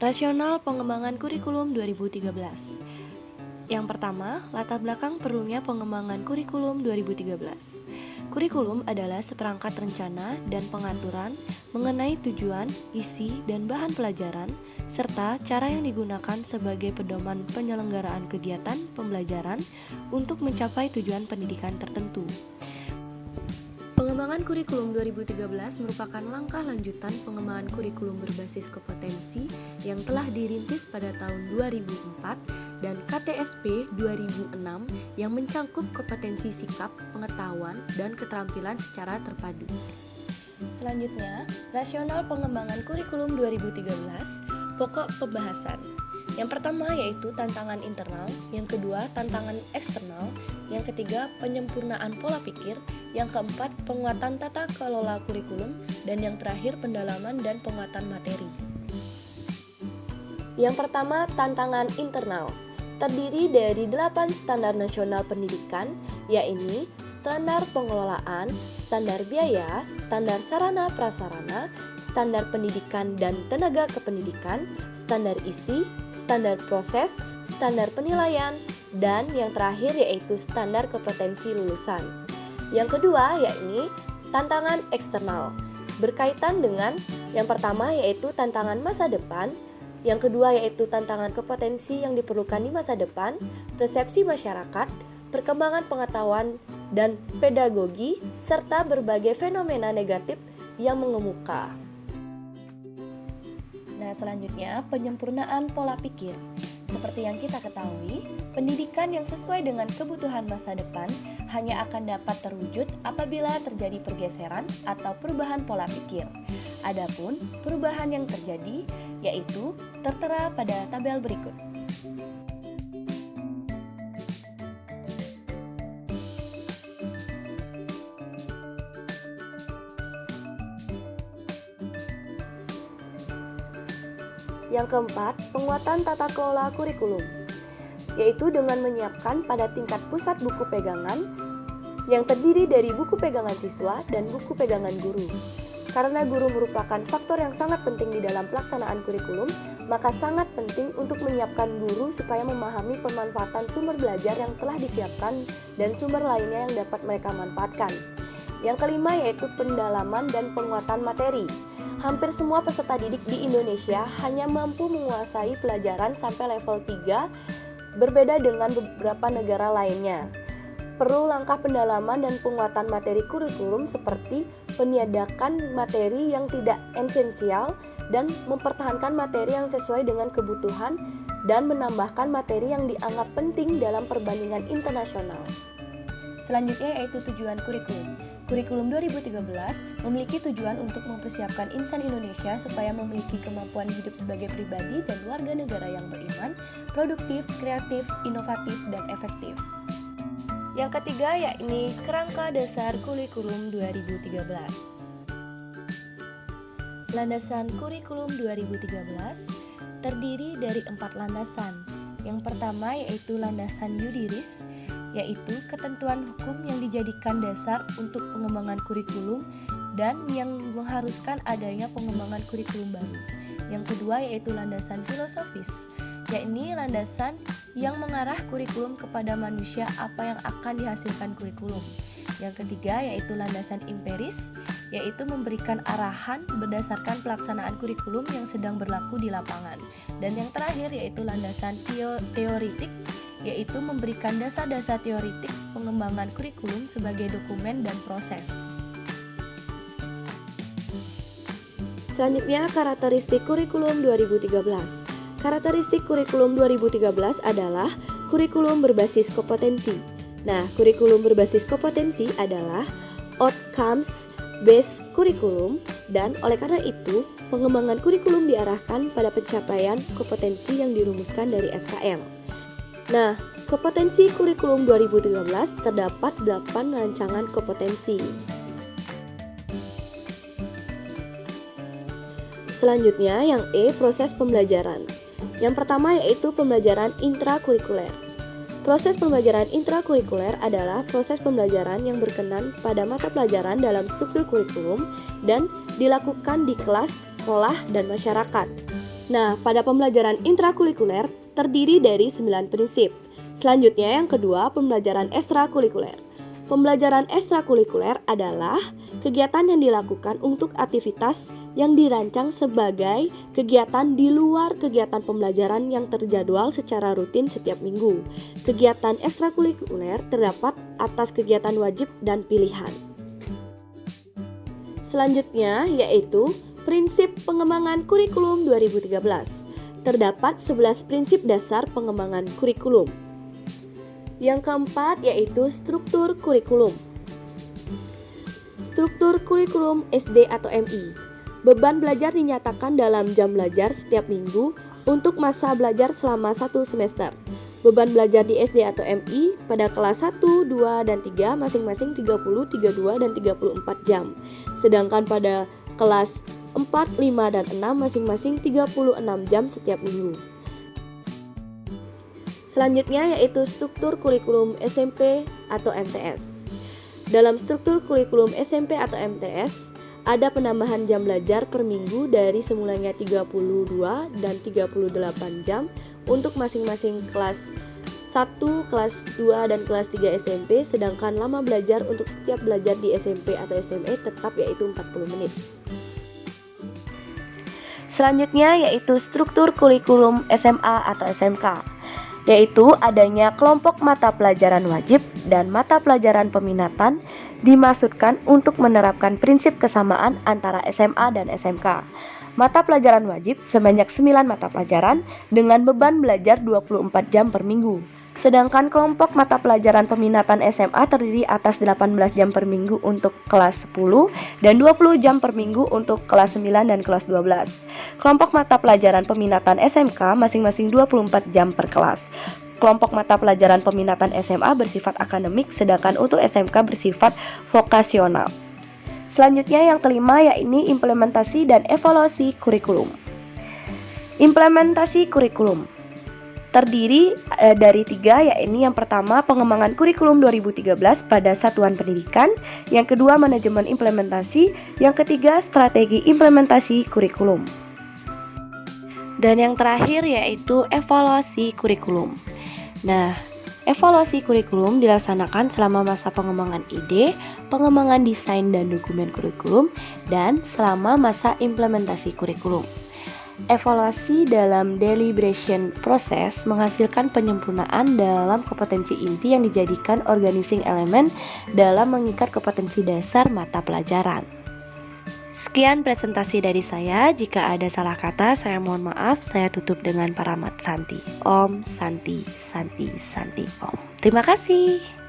Rasional pengembangan kurikulum 2013. Yang pertama, latar belakang perlunya pengembangan kurikulum 2013. Kurikulum adalah seperangkat rencana dan pengaturan mengenai tujuan, isi, dan bahan pelajaran, serta cara yang digunakan sebagai pedoman penyelenggaraan kegiatan pembelajaran untuk mencapai tujuan pendidikan tertentu. Pengembangan kurikulum 2013 merupakan langkah lanjutan pengembangan kurikulum berbasis kompetensi yang telah dirintis pada tahun 2004 dan KTSP 2006 yang mencakup kompetensi sikap, pengetahuan, dan keterampilan secara terpadu. Selanjutnya, rasional pengembangan kurikulum 2013, pokok pembahasan. Yang pertama yaitu tantangan internal, yang kedua tantangan eksternal, yang ketiga penyempurnaan pola pikir, yang keempat penguatan tata kelola kurikulum, dan yang terakhir pendalaman dan penguatan materi. Yang pertama, tantangan internal. Terdiri dari 8 standar nasional pendidikan, yaitu standar pengelolaan, standar biaya, standar sarana prasarana, standar pendidikan dan tenaga kependidikan, standar isi, standar proses, standar penilaian, dan yang terakhir yaitu standar kompetensi lulusan. Yang kedua yakni tantangan eksternal, berkaitan dengan yang pertama yaitu tantangan masa depan, yang kedua yaitu tantangan kompetensi yang diperlukan di masa depan, persepsi masyarakat, perkembangan pengetahuan dan pedagogi, serta berbagai fenomena negatif yang mengemuka. Nah, selanjutnya penyempurnaan pola pikir. Seperti yang kita ketahui, pendidikan yang sesuai dengan kebutuhan masa depan hanya akan dapat terwujud apabila terjadi pergeseran atau perubahan pola pikir. Adapun perubahan yang terjadi yaitu tertera pada tabel berikut. Yang keempat, penguatan tata kelola kurikulum, yaitu dengan menyiapkan pada tingkat pusat buku pegangan yang terdiri dari buku pegangan siswa dan buku pegangan guru. Karena guru merupakan faktor yang sangat penting di dalam pelaksanaan kurikulum, maka sangat penting untuk menyiapkan guru supaya memahami pemanfaatan sumber belajar yang telah disiapkan dan sumber lainnya yang dapat mereka manfaatkan. Yang kelima yaitu pendalaman dan penguatan materi. Hampir semua peserta didik di Indonesia hanya mampu menguasai pelajaran sampai level 3, berbeda dengan beberapa negara lainnya. Perlu langkah pendalaman dan penguatan materi kurikulum seperti peniadakan materi yang tidak esensial dan mempertahankan materi yang sesuai dengan kebutuhan dan menambahkan materi yang dianggap penting dalam perbandingan internasional. Selanjutnya yaitu tujuan kurikulum. Kurikulum 2013 memiliki tujuan untuk mempersiapkan insan Indonesia supaya memiliki kemampuan hidup sebagai pribadi dan warga negara yang beriman, produktif, kreatif, inovatif, dan efektif. Yang ketiga yakni kerangka dasar kurikulum 2013. Landasan kurikulum 2013 terdiri dari 4 landasan. Yang pertama yaitu landasan Yudiris, yaitu ketentuan hukum yang dijadikan dasar untuk pengembangan kurikulum dan yang mengharuskan adanya pengembangan kurikulum baru. Yang kedua yaitu landasan filosofis, yakni landasan yang mengarah kurikulum kepada manusia apa yang akan dihasilkan kurikulum. Yang ketiga yaitu landasan empiris, yaitu memberikan arahan berdasarkan pelaksanaan kurikulum yang sedang berlaku di lapangan. Dan yang terakhir yaitu landasan teoritik, yaitu memberikan dasar-dasar teoritik pengembangan kurikulum sebagai dokumen dan proses. Selanjutnya, karakteristik kurikulum 2013. Karakteristik kurikulum 2013 adalah kurikulum berbasis kompetensi. Nah, kurikulum berbasis kompetensi adalah outcomes based kurikulum dan oleh karena itu, pengembangan kurikulum diarahkan pada pencapaian kompetensi yang dirumuskan dari SKM. Nah, kompetensi kurikulum 2013 terdapat 8 rancangan kompetensi. Selanjutnya, yang E, proses pembelajaran. Yang pertama yaitu pembelajaran intrakurikuler. Proses pembelajaran intrakurikuler adalah proses pembelajaran yang berkenan pada mata pelajaran dalam struktur kurikulum dan dilakukan di kelas, sekolah, dan masyarakat. Nah, pada pembelajaran intrakurikuler terdiri dari 9 prinsip. Selanjutnya yang kedua, pembelajaran ekstrakurikuler. Pembelajaran ekstrakurikuler adalah kegiatan yang dilakukan untuk aktivitas yang dirancang sebagai kegiatan di luar kegiatan pembelajaran yang terjadwal secara rutin setiap minggu. Kegiatan ekstrakurikuler terdapat atas kegiatan wajib dan pilihan. Selanjutnya yaitu prinsip pengembangan kurikulum 2013. Terdapat 11 prinsip dasar pengembangan kurikulum. Yang keempat yaitu struktur kurikulum. Struktur kurikulum SD atau MI. Beban belajar dinyatakan dalam jam belajar setiap minggu untuk masa belajar selama 1 semester. Beban belajar di SD atau MI pada kelas 1, 2, dan 3 masing-masing 30, 32, dan 34 jam. Sedangkan pada kelas 4, 5, dan 6 masing-masing 36 jam setiap minggu. Selanjutnya yaitu struktur kurikulum SMP atau MTS. Dalam struktur kurikulum SMP atau MTS, ada penambahan jam belajar per minggu dari semulanya 32 dan 38 jam untuk masing-masing kelas 1, kelas 2, dan kelas 3 SMP, sedangkan lama belajar untuk setiap belajar di SMP atau SMA tetap yaitu 40 menit. Selanjutnya yaitu struktur kurikulum SMA atau SMK, yaitu adanya kelompok mata pelajaran wajib dan mata pelajaran peminatan dimaksudkan untuk menerapkan prinsip kesamaan antara SMA dan SMK. Mata pelajaran wajib sebanyak 9 mata pelajaran dengan beban belajar 24 jam per minggu. Sedangkan kelompok mata pelajaran peminatan SMA terdiri atas 18 jam per minggu untuk kelas 10 dan 20 jam per minggu untuk kelas 9 dan kelas 12. Kelompok mata pelajaran peminatan SMK masing-masing 24 jam per kelas. Kelompok mata pelajaran peminatan SMA bersifat akademik, sedangkan untuk SMK bersifat vokasional. Selanjutnya yang kelima yaitu implementasi dan evaluasi kurikulum. Implementasi kurikulum terdiri dari 3, yaitu yang pertama pengembangan kurikulum 2013 pada satuan pendidikan, yang kedua manajemen implementasi, yang ketiga strategi implementasi kurikulum. Dan yang terakhir yaitu evaluasi kurikulum. Nah, evaluasi kurikulum dilaksanakan selama masa pengembangan ide, pengembangan desain dan dokumen kurikulum, dan selama masa implementasi kurikulum. Evaluasi dalam deliberation proses menghasilkan penyempurnaan dalam kompetensi inti yang dijadikan organizing element dalam mengikat kompetensi dasar mata pelajaran. Sekian presentasi dari saya. Jika ada salah kata, saya mohon maaf. Saya tutup dengan paramat Santi. Om Santi, Santi, Santi, Om. Terima kasih.